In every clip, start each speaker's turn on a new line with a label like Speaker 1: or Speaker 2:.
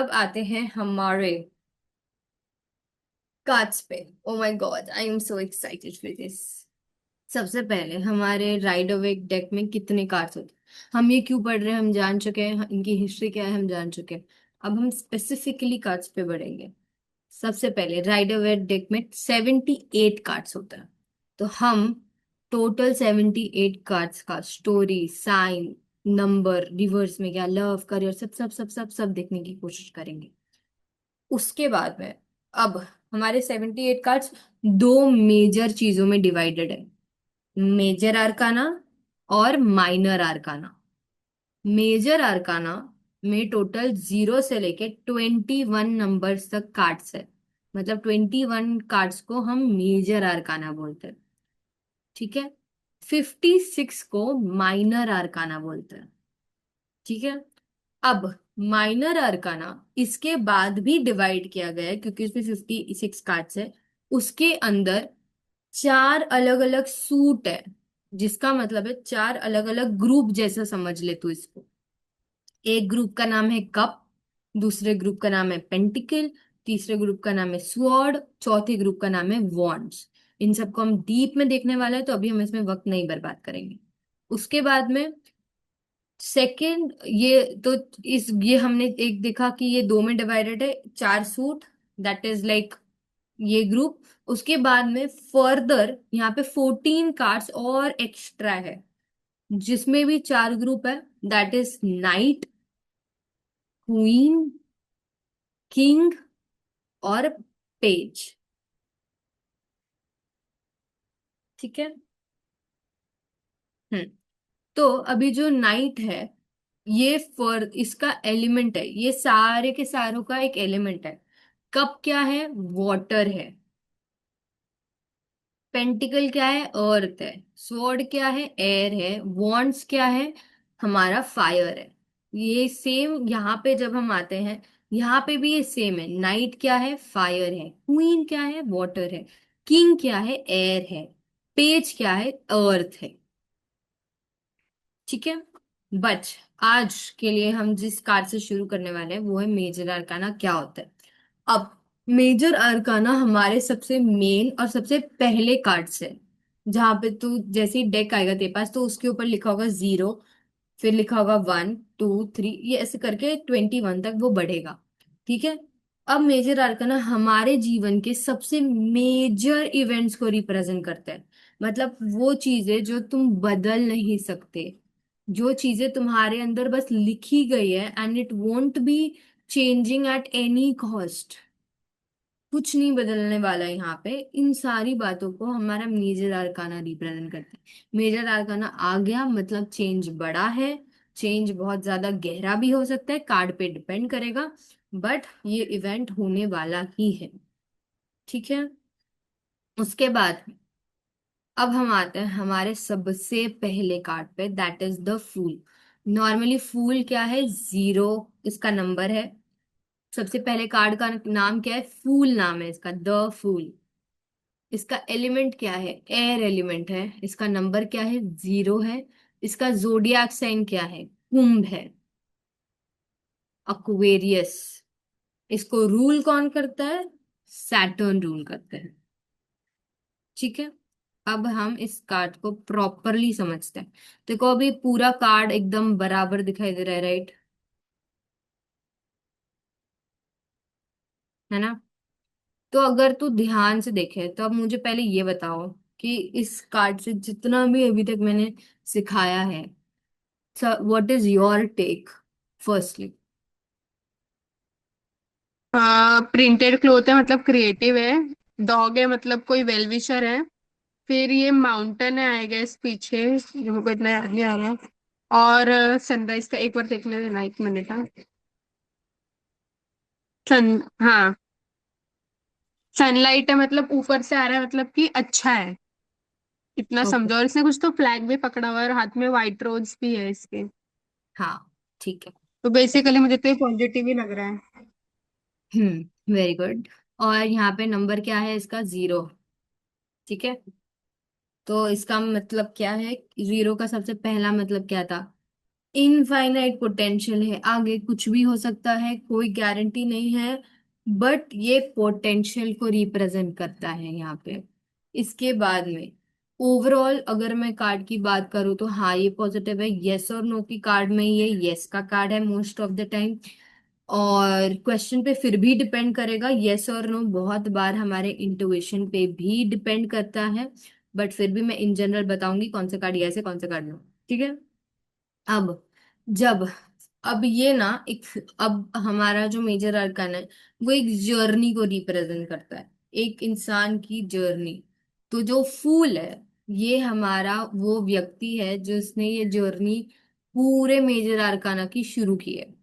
Speaker 1: अब आते हैं हमारे कार्ड्स पे। Oh my God, I am so excited for this. सबसे पहले हमारे राइडर वेग डेक में कितने कार्ड्स होते हैं, हम ये क्यों पढ़ रहे हैं हम जान चुके हैं, इनकी हिस्ट्री क्या है हम जान चुके हैं। अब हम स्पेसिफिकली कार्ड्स पे बढ़ेंगे। सबसे पहले राइडर वेग डेक में 78 कार्ड्स होता है। तो हम टोटल 78 कार्ड्स का स्टोरी, साइन, नंबर, रिवर्स में क्या, लव, करियर, सब सब सब सब सब देखने की कोशिश करेंगे। उसके बाद में अब हमारे 78 कार्ड्स दो मेजर चीजों में डिवाइडेड है। मेजर आर्काना और माइनर आर्काना। मेजर आर्काना में टोटल 0 से लेके 21 नंबर्स तक कार्ड्स है। मतलब 21 कार्ड्स को हम मेजर आर्काना बोलते हैं। ठीक है। 56 को माइनर आर्काना बोलते हैं। ठीक है। अब माइनर अरकाना इसके बाद भी डिवाइड किया गया है क्योंकि इसमें 56 कार्ड्स है। उसके अंदर चार अलग अलग सूट है, जिसका मतलब है चार अलग अलग ग्रुप जैसा समझ ले तू इसको। एक ग्रुप का नाम है कप, दूसरे ग्रुप का नाम है पेंटिकल, तीसरे ग्रुप का नाम है स्वॉर्ड, चौथे ग्रुप का नाम है वॉन्ड्स। इन सबको हम डीप में देखने वाले हैं तो अभी हम इसमें वक्त नहीं बर्बाद करेंगे। उसके बाद में सेकंड ये तो इस ये हमने एक देखा कि ये दो में डिवाइडेड है, चार सूट, दैट इज लाइक ये ग्रुप। उसके बाद में फर्दर यहाँ पे 14 कार्ड्स और एक्स्ट्रा है, जिसमें भी चार ग्रुप है, that is night, queen, king और पेज। ठीक है। हम्म। तो अभी जो नाइट है, ये फर इसका एलिमेंट है, ये सारे के सारों का एक एलिमेंट है। कप क्या है, वाटर है। पेंटिकल क्या है, अर्थ है। स्वॉर्ड क्या है, एयर है। वॉन्ड्स क्या है, हमारा फायर है। ये सेम यहाँ पे जब हम आते हैं, यहाँ पे भी ये सेम है। नाइट क्या है, फायर है। क्वीन क्या है, वाटर है। किंग क्या है, एयर है। पेज क्या है, अर्थ है। ठीक है। बट आज के लिए हम जिस कार्ड से शुरू करने वाले हैं वो है मेजर आर्काना क्या होता है। अब मेजर आर्काना हमारे सबसे मेन और सबसे पहले कार्ड से, जहां पे तू जैसे ही डेक आएगा तेरे पास तो उसके ऊपर लिखा होगा 0, फिर लिखा होगा 1 2 3, ये ऐसे करके 21 तक वो बढ़ेगा। ठीक है। अब मेजर आर्काना हमारे जीवन के सबसे मेजर इवेंट्स को रिप्रेजेंट करते हैं। मतलब वो चीजें जो तुम बदल नहीं सकते, जो चीजें तुम्हारे अंदर बस लिखी गई है and it won't be changing at any cost. कुछ नहीं बदलने वाला है यहाँ पे। इन सारी बातों को हमारा मेजर आर्काना रिप्रेजेंट करता है। मेजर आर्काना आ गया मतलब चेंज बड़ा है। चेंज बहुत ज्यादा गहरा भी हो सकता है, कार्ड पे डिपेंड करेगा, बट ये इवेंट होने वाला ही है। ठीक है। उसके बाद अब हम आते हैं हमारे सबसे पहले कार्ड पे, that is the fool. Normally fool क्या है, 0 इसका नंबर है। सबसे पहले कार्ड का नाम क्या है, फूल नाम है इसका, द फूल। इसका एलिमेंट क्या है, एयर एलिमेंट है। इसका नंबर क्या है, 0 है। इसका जोडियाक साइन क्या है, कुंभ है, अक्वेरियस। इसको रूल कौन करता है, सैटर्न रूल करते हैं। ठीक है। अब हम इस कार्ड को प्रॉपरली समझते हैं। देखो अभी पूरा कार्ड एकदम बराबर दिखाई दे रहा है, राइट, है ना। तो अगर तू ध्यान से देखे तो अब मुझे पहले ये बताओ कि इस कार्ड से जितना भी अभी तक मैंने सिखाया है, what is your take firstly.
Speaker 2: Printed cloth है मतलब क्रिएटिव है। डॉग है मतलब कोई वेल विशर है। फिर ये माउंटेन है आई गेस पीछे, जो मेरे को इतना याद नहीं आ रहा। और सनराइज का एक बार देखने देना, एक मिनट। हाँ, सन हाँ, सनलाइट है मतलब ऊपर से आ रहा है, मतलब कि अच्छा है। इतना
Speaker 1: ओके।
Speaker 2: समझो। और इसने कुछ तो फ्लैग भी पकड़ा हुआ है और हाथ में व्हाइट रोज भी है इसके।
Speaker 1: हाँ ठीक है।
Speaker 2: तो बेसिकली मुझे तो ये पॉजिटिव ही लग रहा है।
Speaker 1: Very good. और यहाँ पे नंबर क्या है इसका, 0। ठीक है। तो इसका मतलब क्या है, 0 का सबसे पहला मतलब क्या था, इनफाइनाइट पोटेंशियल है, आगे कुछ भी हो सकता है, कोई गारंटी नहीं है, बट ये पोटेंशियल को रिप्रेजेंट करता है यहाँ पे। इसके बाद में ओवरऑल अगर मैं कार्ड की बात करूँ तो हाँ ये पॉजिटिव है, येस और नो की कार्ड में ये येस का कार्ड है मोस्ट ऑफ द टाइम। और क्वेश्चन पे फिर भी डिपेंड करेगा, यस और नो बहुत बार हमारे इंट्यूशन पे भी डिपेंड करता है, बट फिर भी मैं इन जनरल बताऊंगी कौन सा कार्ड यस है कौन सा कार्ड नो। ठीक है। अब जब अब ये ना एक, अब हमारा जो मेजर आर्कन है वो एक जर्नी को रिप्रेजेंट करता है, एक इंसान की जर्नी। तो जो फूल है ये हमारा वो व्यक्ति है जिसने ये जर्नी पूरे मेजर आर्काना की शुरू की है।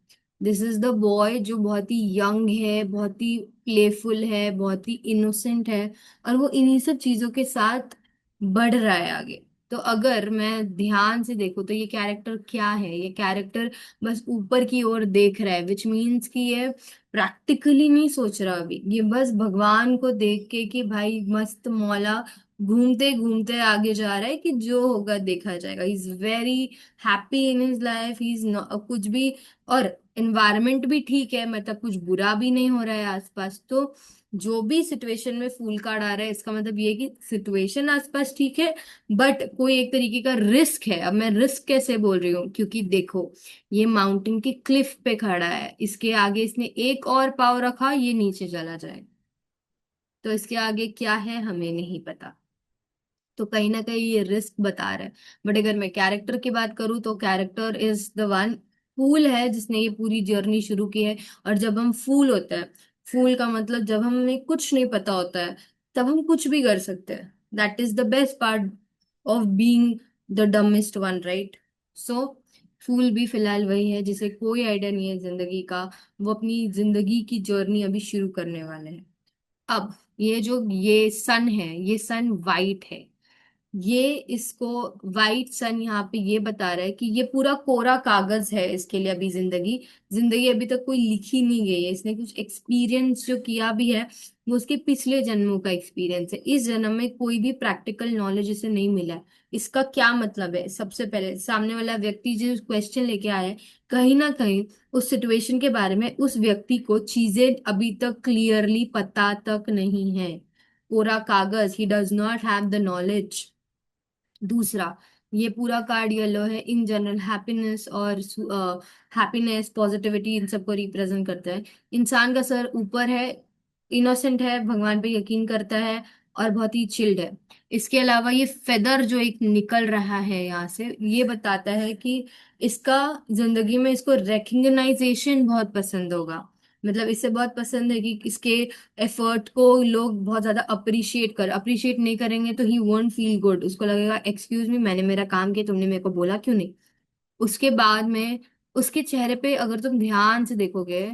Speaker 1: दिस इज द बॉय जो बहुत ही यंग है, बहुत ही प्लेफुल है, बहुत ही इनोसेंट है, और वो इन्हीं सब चीजों के साथ बढ़ रहा है आगे। तो अगर मैं ध्यान से देखूं तो ये कैरेक्टर क्या है, ये कैरेक्टर बस ऊपर की ओर देख रहा है, विच मीन्स कि ये प्रैक्टिकली नहीं सोच रहा अभी, ये बस भगवान को देख के कि भाई मस्त मौला घूमते घूमते आगे जा रहा है कि जो होगा देखा जाएगा। Is very happy in his life, is कुछ भी, और एनवायरनमेंट भी ठीक है, मतलब कुछ बुरा भी नहीं हो रहा है आसपास। तो जो भी सिचुएशन में फूल कार्ड आ रहा है इसका मतलब ये है कि सिचुएशन आसपास ठीक है, बट कोई एक तरीके का रिस्क है। अब मैं रिस्क कैसे बोल रही हूँ, क्योंकि देखो ये माउंटेन की क्लिफ पे खड़ा है, इसके आगे इसने एक और पाव रखा ये नीचे चला जाए, तो इसके आगे क्या है हमें नहीं पता। तो कहीं ना कहीं ये रिस्क बता रहा है। बट अगर मैं कैरेक्टर की बात करूँ तो कैरेक्टर इज द वन, फूल है जिसने ये पूरी जर्नी शुरू की है। और जब हम फूल होता है, फूल का मतलब जब हमें कुछ नहीं पता होता है तब हम कुछ भी कर सकते हैं। That is the best part of being the dumbest one, right. So fool भी फिलहाल वही है जिसे कोई आइडिया नहीं है जिंदगी का, वो अपनी जिंदगी की जर्नी अभी शुरू करने वाले हैं। अब ये जो ये सन है, ये सन वाइट है, ये इसको वाइट सन यहाँ पे ये बता रहा है कि ये पूरा कोरा कागज है इसके लिए अभी। जिंदगी जिंदगी अभी तक कोई लिखी नहीं गई है, इसने कुछ एक्सपीरियंस जो किया भी है वो उसके पिछले जन्मों का एक्सपीरियंस है, इस जन्म में कोई भी प्रैक्टिकल नॉलेज इसे नहीं मिला है। इसका क्या मतलब है, सबसे पहले सामने वाला व्यक्ति जो क्वेश्चन लेके आया है कहीं ना कहीं उस सिचुएशन के बारे में उस व्यक्ति को चीजें अभी तक क्लियरली पता तक नहीं है। कोरा कागज, ही does not have the knowledge. दूसरा, ये पूरा कार्ड येलो है, इन जनरल हैप्पीनेस और हैप्पीनेस पॉजिटिविटी इन सबको रिप्रेजेंट करता है। इंसान का सर ऊपर है, इनोसेंट है, भगवान पे यकीन करता है, और बहुत ही चिल्ड है। इसके अलावा ये फेदर जो एक निकल रहा है यहाँ से ये बताता है कि इसका जिंदगी में इसको रिकग्नाइजेशन बहुत पसंद होगा। मतलब इसे बहुत पसंद है कि इसके एफर्ट को लोग बहुत ज्यादा अप्रिशिएट नहीं करेंगे तो ही वोंट फील गुड, उसको लगेगा एक्सक्यूज मी मैंने मेरा काम किया तुमने मेरे को बोला क्यों नहीं। उसके बाद में उसके चेहरे पे अगर तुम ध्यान से देखोगे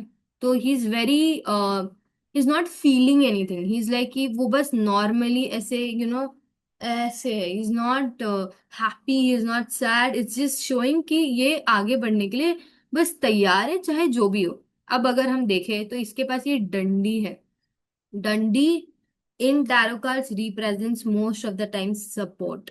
Speaker 1: तो he is very, he is not feeling anything, he is like कि वो बस नॉर्मली ऐसे ऐसे है, he is not happy, he is not sad, it's just showing कि ये आगे बढ़ने के लिए बस तैयार है चाहे जो भी हो। अब अगर हम देखें तो इसके पास ये डंडी है, डंडी in tarot cards represents most of the time support.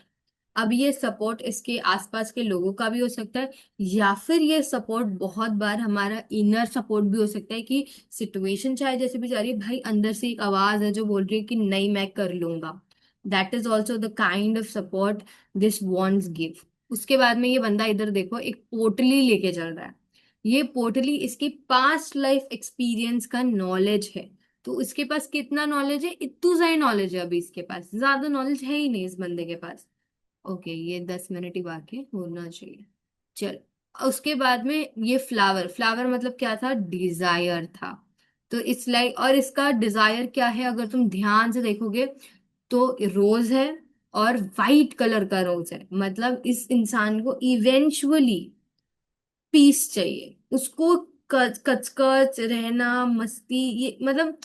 Speaker 1: अब ये सपोर्ट इसके आसपास के लोगों का भी हो सकता है, या फिर ये सपोर्ट बहुत बार हमारा इनर सपोर्ट भी हो सकता है कि सिचुएशन चाहे जैसे भी जा रही है भाई अंदर से एक आवाज है जो बोल रही है कि नहीं मैं कर लूंगा। That is also the kind of support this wants give. उसके बाद में ये बंदा इधर देखो एक पोटली लेके चल रहा है, ये पोटली इसकी पास्ट लाइफ एक्सपीरियंस का नॉलेज है। तो इसके पास कितना नॉलेज है, इतू सा ही नॉलेज है अभी इसके पास, ज्यादा नॉलेज है ही नहीं इस बंदे के पास। ओके ये 10 मिनट ही बाकी होना चाहिए। चल, उसके बाद में ये फ्लावर, फ्लावर मतलब क्या था, डिजायर था। तो इट्स लाइक, और इसका डिजायर क्या है अगर तुम ध्यान से देखोगे तो रोज है, और वाइट कलर का रोज है, मतलब इस इंसान को इवेंचुअली पीस चाहिए उसको। कचकच रहना मस्ती ये मतलब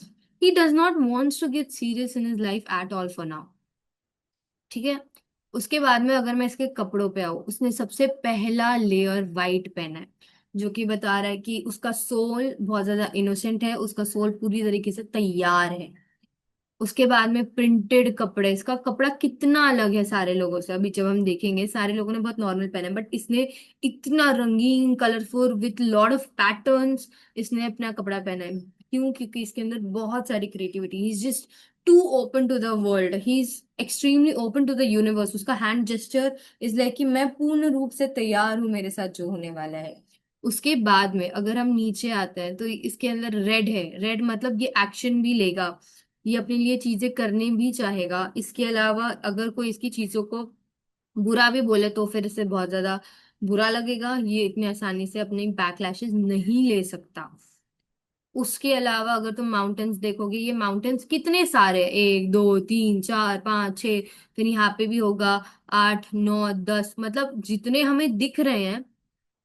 Speaker 1: he does not wants to get serious in his life at all for now. ठीक है। उसके बाद में अगर मैं इसके कपड़ों पे आऊँ, उसने सबसे पहला लेयर वाइट पहना है जो कि बता रहा है कि उसका सोल बहुत ज्यादा इनोसेंट है, उसका सोल पूरी तरीके से तैयार है। उसके बाद में प्रिंटेड कपड़े, इसका कपड़ा कितना अलग है सारे लोगों से। अभी जब हम देखेंगे सारे लोगों ने बहुत नॉर्मल पहना है, बट इसने इतना रंगीन colourful with lot of patterns इसने अपना कपड़ा पहना है। क्यों? क्योंकि इसके अंदर बहुत सारी creativity, he is just to open to the world, he is extremely open to the universe. उसका हैंड जेस्चर इज लाइक कि मैं पूर्ण रूप से तैयार हूं मेरे साथ जो होने वाला है। उसके बाद में अगर हम नीचे आते हैं तो इसके अंदर रेड है। रेड मतलब ये एक्शन भी लेगा, ये अपने लिए चीजें करने भी चाहेगा। इसके अलावा अगर कोई इसकी चीजों को बुरा भी बोले तो फिर इसे बहुत ज्यादा बुरा लगेगा, ये इतनी आसानी से अपने बैकलैशेस नहीं ले सकता। उसके अलावा अगर तुम माउंटेन्स देखोगे, ये माउंटेन्स कितने सारे, 1 2 3 4 5 6, फिर यहाँ पे भी होगा 8 9 10, मतलब जितने हमें दिख रहे हैं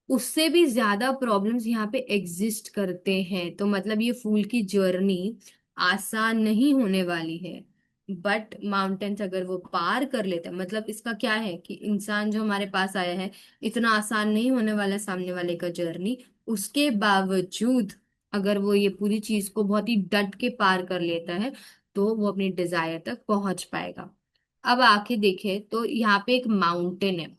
Speaker 1: उससे भी ज्यादा प्रॉब्लम्स यहाँ पे एग्जिस्ट करते हैं। तो मतलब ये फूल की जर्नी आसान नहीं होने वाली है। बट माउंटेन्स अगर वो पार कर लेता है, मतलब इसका क्या है कि इंसान जो हमारे पास आया है, इतना आसान नहीं होने वाला सामने वाले का जर्नी। उसके बावजूद अगर वो ये पूरी चीज को बहुत ही डट के पार कर लेता है तो वो अपनी डिजायर तक पहुंच पाएगा। अब आके देखे तो यहाँ पे एक माउंटेन है।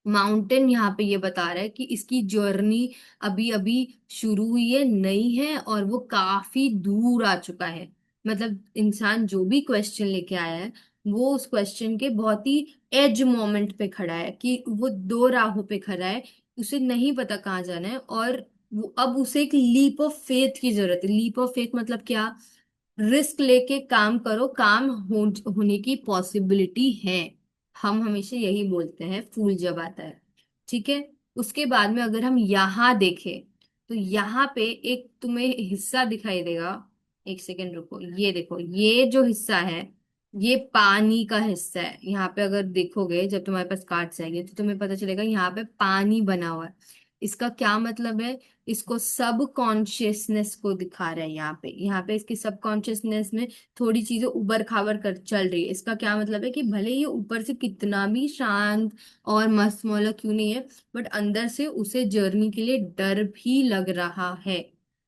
Speaker 1: माउंटेन यहाँ पे ये बता रहा है कि इसकी जर्नी अभी अभी शुरू हुई है, नई है, और वो काफी दूर आ चुका है। मतलब इंसान जो भी क्वेश्चन लेके आया है वो उस क्वेश्चन के बहुत ही एज मोमेंट पे खड़ा है, कि वो दो राहों पे खड़ा है, उसे नहीं पता कहाँ जाना है। और वो अब उसे एक लीप ऑफ फेथ की जरूरत है। लीप ऑफ फेथ मतलब क्या? रिस्क लेके काम करो, होने की पॉसिबिलिटी है। हम हमेशा यही बोलते हैं फूल जब आता है। ठीक है। उसके बाद में अगर हम यहाँ देखें तो यहाँ पे एक तुम्हें हिस्सा दिखाई देगा। एक सेकेंड रुको, ये देखो, ये जो हिस्सा है ये पानी का हिस्सा है। यहाँ पे अगर देखोगे जब तुम्हारे पास कार्ड्स आएंगे तो तुम्हें पता चलेगा यहाँ पे पानी बना हुआ है। इसका क्या मतलब है? इसको सब कॉन्शियसनेस को दिखा रहा है। यहाँ पे इसकी सब कॉन्शियसनेस में थोड़ी चीजें उबर खाबर कर चल रही है। इसका क्या मतलब है कि भले ये ऊपर से कितना भी शांत और मस्त मौला क्यों नहीं है, बट अंदर से उसे जर्नी के लिए डर भी लग रहा है।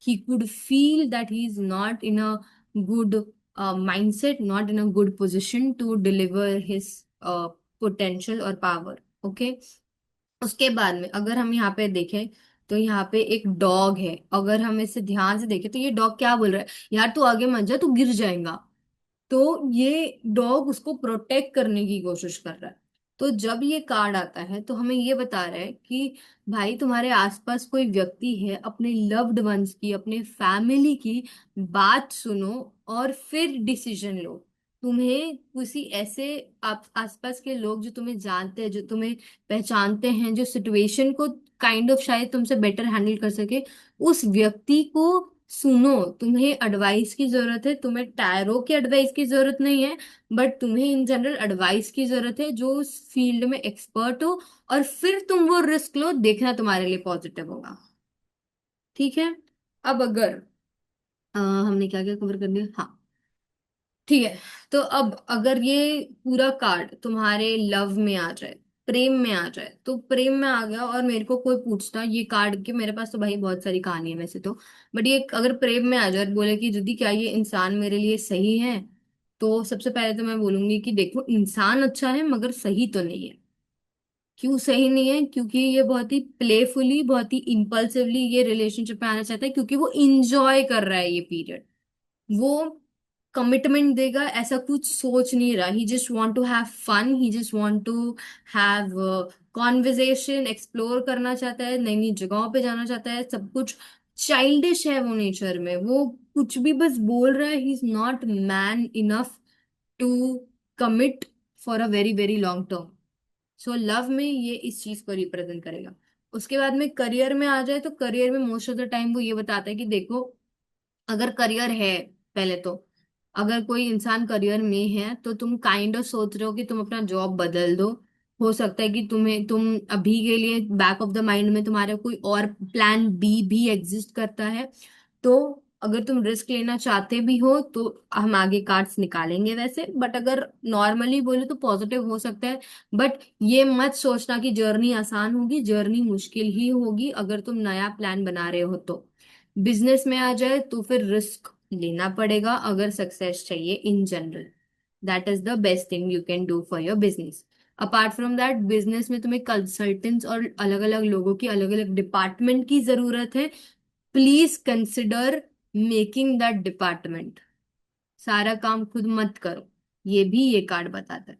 Speaker 1: He could feel that he is not in a good mindset, not in a good position to deliver his potential और power. ओके। उसके बाद में अगर हम यहाँ पे देखें तो यहाँ पे एक डॉग है। अगर हम इसे ध्यान से देखें तो ये डॉग क्या बोल रहा है? यार तू आगे मत जा, तू गिर जाएगा। तो ये डॉग उसको प्रोटेक्ट करने की कोशिश कर रहा है। तो जब ये कार्ड आता है तो हमें ये बता रहा है कि भाई तुम्हारे आसपास कोई व्यक्ति है, अपने लव्ड वंस की, अपने फैमिली की बात सुनो और फिर डिसीजन लो। तुम्हें किसी ऐसे आप आसपास के लोग जो तुम्हें जानते हैं, जो तुम्हें पहचानते हैं, जो सिचुएशन को काइंड ऑफ शायद तुमसे बेटर हैंडल कर सके, उस व्यक्ति को सुनो। तुम्हें एडवाइस की जरूरत है, तुम्हें टैरो की एडवाइस की जरूरत नहीं है, बट तुम्हें इन जनरल एडवाइस की जरूरत है जो उस फील्ड में एक्सपर्ट हो। और फिर तुम वो रिस्क लो, देखना तुम्हारे लिए पॉजिटिव होगा। ठीक है। अब अगर हमने क्या क्या कवर कर दिया, हाँ ठीक है। तो अब अगर ये पूरा कार्ड तुम्हारे लव में आ जाए, प्रेम में आ जाए, तो प्रेम में आ गया और मेरे को कोई पूछता ये कार्ड के, मेरे पास तो भाई बहुत सारी कहानी है वैसे तो, बट ये अगर प्रेम में आ जाए और बोले कि दीदी क्या ये इंसान मेरे लिए सही है, तो सबसे पहले तो मैं बोलूंगी कि देखो इंसान अच्छा है मगर सही तो नहीं है। क्यों सही नहीं है? क्योंकि ये बहुत ही प्लेफुली, बहुत ही इम्पल्सिवली ये रिलेशनशिप में आना चाहता है, क्योंकि वो इंजॉय कर रहा है ये पीरियड। वो कमिटमेंट देगा ऐसा कुछ सोच नहीं रहा। He just want to have fun, he just want to have conversation, explore करना चाहता है, नई नई जगहों पे जाना चाहता है, सब कुछ चाइल्डिश है वो नेचर में। वो कुछ भी बस बोल रहा है, he is not man enough to commit for a very very long term. So love में ये इस चीज को रिप्रेजेंट करेगा। उसके बाद में करियर में आ जाए तो करियर में मोस्ट ऑफ द टाइम वो ये बताता है कि देखो अगर करियर है, पहले तो अगर कोई इंसान करियर में है तो तुम काइंड ऑफ सोच रहे हो कि तुम अपना जॉब बदल दो। हो सकता है कि तुम अभी के लिए बैक ऑफ द माइंड में तुम्हारे कोई और प्लान बी भी एग्जिस्ट करता है। तो अगर तुम रिस्क लेना चाहते भी हो तो हम आगे कार्ड्स निकालेंगे वैसे, बट अगर नॉर्मली बोले तो पॉजिटिव हो सकता है। बट ये मत सोचना कि जर्नी आसान होगी, जर्नी मुश्किल ही होगी अगर तुम नया प्लान बना रहे हो तो। बिजनेस में आ जाए तो फिर रिस्क लेना पड़ेगा अगर सक्सेस चाहिए in general. That is the best thing you can do for your business. Apart from that, business में तुम्हें कंसल्टेंट्स और अलग अलग लोगों की, अलग अलग डिपार्टमेंट की जरूरत है। Please consider making that department. सारा काम खुद मत करो, ये भी ये कार्ड बताता है।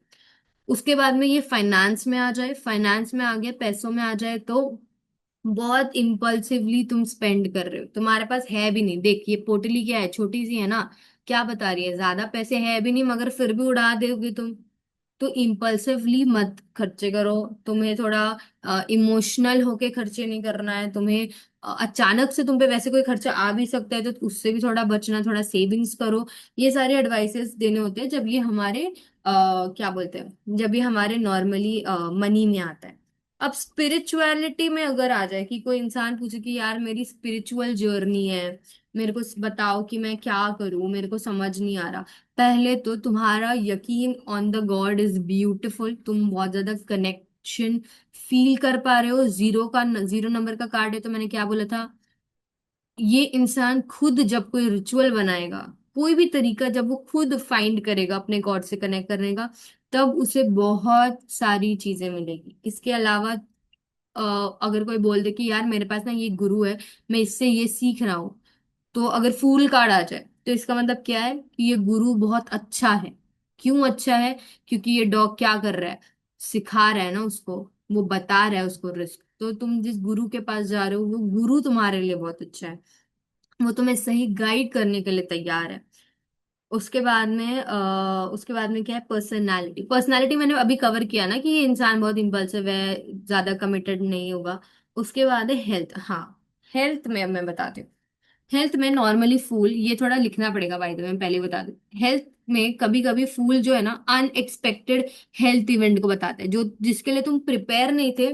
Speaker 1: उसके बाद में ये फाइनेंस में आ जाए, फाइनेंस में आ गया, पैसों में आ जाए तो बहुत इम्पल्सिवली तुम स्पेंड कर रहे हो, तुम्हारे पास है भी नहीं। देख ये पोटली क्या है, छोटी सी है ना, क्या बता रही है, ज्यादा पैसे है भी नहीं मगर फिर भी उड़ा दोगे तुम। तो इम्पल्सिवली मत खर्चे करो। तुम्हें थोड़ा इमोशनल होके खर्चे नहीं करना है। तुम्हें अचानक से तुम पे वैसे कोई खर्चा आ भी सकता है तो उससे भी थोड़ा बचना, थोड़ा सेविंग्स करो। ये सारे एडवाइसेस देने होते हैं जब ये हमारे क्या बोलते हैं, जब ये हमारे नॉर्मली मनी में आता है। अब स्पिरिचुअलिटी में अगर आ जाए कि कोई इंसान पूछे कि यार मेरी स्पिरिचुअल जर्नी है, मेरे को बताओ कि मैं क्या करूं, मेरे को समझ नहीं आ रहा। पहले तो तुम्हारा यकीन on the God is beautiful. तुम बहुत ज्यादा कनेक्शन फील कर पा रहे हो। जीरो नंबर का कार्ड है तो मैंने क्या बोला था, ये इंसान खुद जब कोई रिचुअल बनाएगा, कोई भी तरीका जब वो खुद फाइंड करेगा अपने गॉड से कनेक्ट करने का, तब उसे बहुत सारी चीजें मिलेगी। इसके अलावा अगर कोई बोल दे कि यार मेरे पास ना ये गुरु है, मैं इससे ये सीख रहा हूँ, तो अगर फूल कार्ड आ जाए तो इसका मतलब क्या है कि ये गुरु बहुत अच्छा है। क्यों अच्छा है? क्योंकि ये डॉग क्या कर रहा है, सिखा रहा है ना उसको, वो बता रहा है उसको रिस्क। तो तुम जिस गुरु के पास जा रहे हो वो गुरु तुम्हारे लिए बहुत अच्छा है, वो तुम्हें सही गाइड करने के लिए तैयार है। उसके बाद में क्या है, पर्सनालिटी। पर्सनालिटी मैंने अभी कवर किया ना कि ये इंसान बहुत इम्पल्सिव है, ज्यादा कमिटेड नहीं होगा। उसके बाद है हेल्थ। हाँ, हेल्थ में अब मैं बताती हूँ। हेल्थ में नॉर्मली फूल, ये थोड़ा लिखना पड़ेगा भाई, तो मैं पहले ही बता दूं। हेल्थ में कभी कभी फूल जो है ना, अनएक्सपेक्टेड हेल्थ इवेंट को बताते हैं, जो जिसके लिए तुम प्रिपेयर नहीं थे।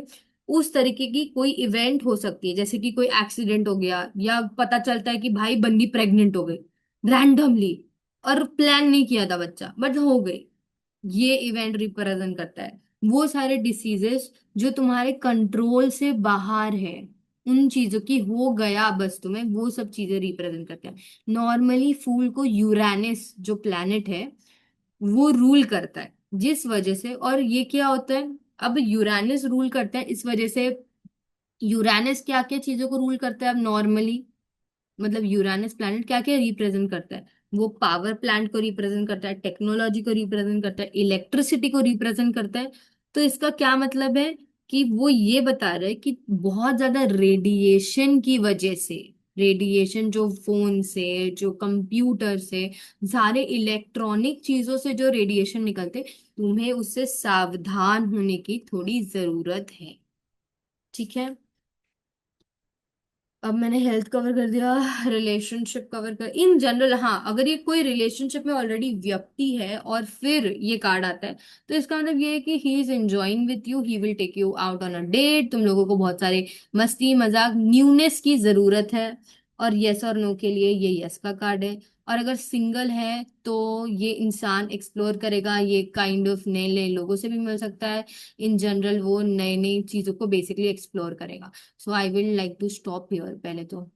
Speaker 1: उस तरीके की कोई इवेंट हो सकती है, जैसे कि कोई एक्सीडेंट हो गया, या पता चलता है कि भाई बंदी प्रेग्नेंट हो गई रैंडमली, और प्लान नहीं किया था बच्चा बट हो गई। ये इवेंट रिप्रेजेंट करता है वो सारे डिसीजेस जो तुम्हारे कंट्रोल से बाहर है। उन चीजों की हो गया बस तुम्हें, वो सब चीजें रिप्रेजेंट करते हैं। नॉर्मली फूल को यूरेनस जो प्लैनेट है वो रूल करता है, जिस वजह से, और ये क्या होता है, अब यूरेनस रूल करता है इस वजह से। यूरेनस क्या क्या चीजों को रूल करता है अब नॉर्मली, मतलब यूरानस प्लैनेट क्या क्या रिप्रेजेंट करता है, वो पावर प्लांट को रिप्रेजेंट करता है, टेक्नोलॉजी को रिप्रेजेंट करता है, इलेक्ट्रिसिटी को रिप्रेजेंट करता है। तो इसका क्या मतलब है कि वो ये बता रहा है कि बहुत ज्यादा रेडिएशन की वजह से, रेडिएशन जो फोन से, जो कंप्यूटर से, सारे इलेक्ट्रॉनिक चीजों से जो रेडिएशन निकलते, तुम्हें उससे सावधान होने की थोड़ी जरूरत है। ठीक है। अब मैंने हेल्थ कवर कर दिया, रिलेशनशिप कवर कर, इन जनरल। हाँ, अगर ये कोई रिलेशनशिप में ऑलरेडी व्यक्ति है और फिर ये कार्ड आता है, तो इसका मतलब ये है कि he is enjoying with you, he will take you out on a date. तुम लोगों को बहुत सारे मस्ती मजाक न्यूनेस की जरूरत है। और यस और नो के लिए ये यस का कार्ड है। और अगर सिंगल है तो ये इंसान एक्सप्लोर करेगा, ये काइंड ऑफ नए नए लोगों से भी मिल सकता है। इन जनरल वो नई नई चीजों को बेसिकली एक्सप्लोर करेगा। So I will like to stop here पहले तो।